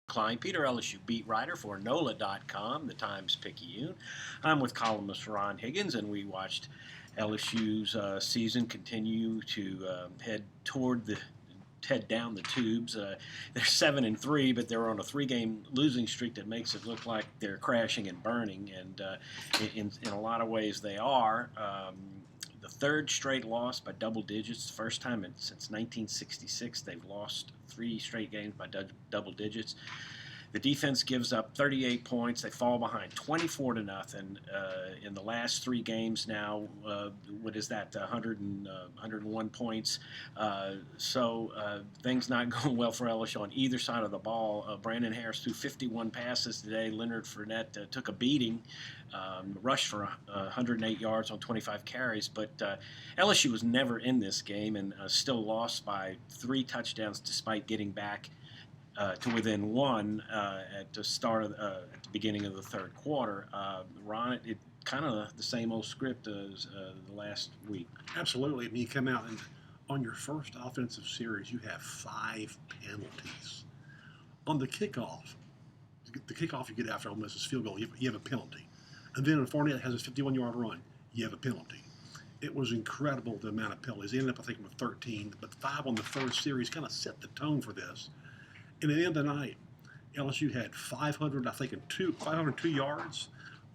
Kleinpeter, LSU beat writer for NOLA.com, the Times-Picayune. I'm with columnist Ron Higgins, and we watched LSU's season continue to head down the tubes. They're 7-3, but they're on a three-game losing streak that makes it look like they're crashing and burning. And in a lot of ways, they are. The third straight loss by double digits, first time since 1966 they've lost three straight games by double digits. The defense gives up 38 points. They fall behind 24-0 in the last three games now. What is that? 101 points. So things not going well for LSU on either side of the ball. Brandon Harris threw 51 passes today. Leonard Fournette took a beating, rushed for 108 yards on 25 carries. But LSU was never in this game and still lost by 3 touchdowns despite getting back to within one at the beginning of the third quarter. Ron, it kind of the same old script as the last week. Absolutely. I mean, you come out and on your first offensive series, you have 5 penalties. On the kickoff you get after Ole Miss's field goal, you have a penalty. And then when Fournette has his 51-yard run, you have a penalty. It was incredible the amount of penalties. They ended up, I think, with 13, but 5 on the first series kind of set the tone for this. And at the end of the night, LSU had 502 yards,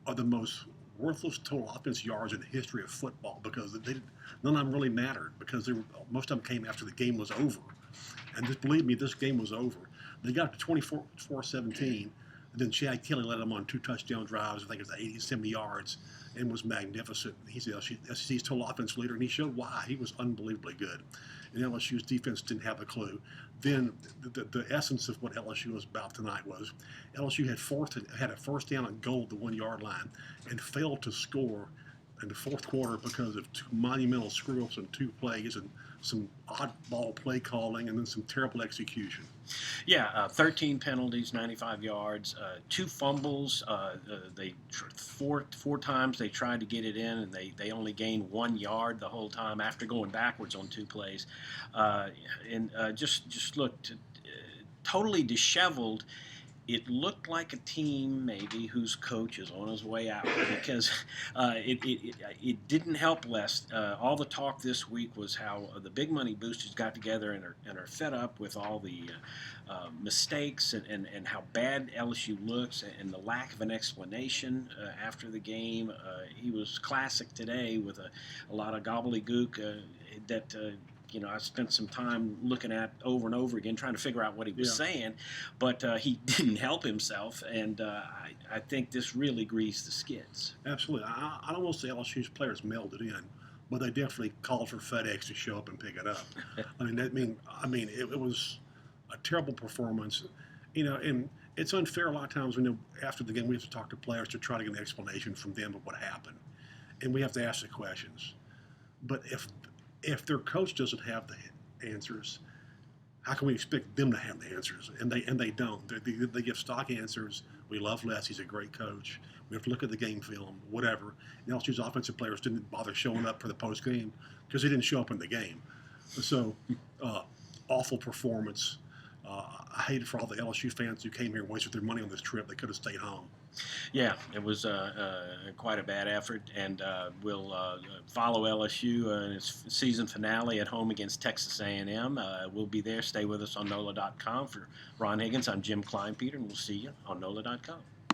are the most worthless total offense yards in the history of football because none of them really mattered because most of them came after the game was over. And just believe me, this game was over. They got to 24-17, and then Chad Kelly led them on 2 touchdown drives. I think it was 80, 70 yards, and was magnificent. He's the SEC's total offense leader, and he showed why. He was unbelievably good. And LSU's defense didn't have a clue. Then the essence of what LSU was about tonight was LSU had a first down and goal at the 1-yard line and failed to score in the fourth quarter because of 2 monumental screw-ups and 2 plays and some oddball play calling and then some terrible execution. Yeah, 13 penalties, 95 yards, 2 fumbles. Four times they tried to get it in, and they only gained 1 yard the whole time after going backwards on 2 plays, and just looked totally disheveled. It looked like a team maybe whose coach is on his way out because it didn't help less. All the talk this week was how the big money boosters got together and are fed up with all the mistakes and how bad LSU looks and the lack of an explanation after the game. He was classic today with a lot of gobbledygook that I spent some time looking at over and over again, trying to figure out what he was saying, but he didn't help himself, and I think this really greased the skids. Absolutely. I don't want to say LSU's players mailed it in, but they definitely called for FedEx to show up and pick it up. It was a terrible performance, and it's unfair a lot of times when after the game we have to talk to players to try to get an explanation from them of what happened, and we have to ask the questions. But if their coach doesn't have the answers, how can we expect them to have the answers? And they don't. They give stock answers. We love Les. He's a great coach. We have to look at the game film, whatever. And LSU's offensive players didn't bother showing up for the post game because they didn't show up in the game. So, awful performance. I hate it for all the LSU fans who came here and wasted their money on this trip. They could have stayed home. Yeah, it was quite a bad effort, and we'll follow LSU in its season finale at home against Texas A&M. We'll be there. Stay with us on NOLA.com. For Ron Higgins, I'm Jim Kleinpeter, and we'll see you on NOLA.com.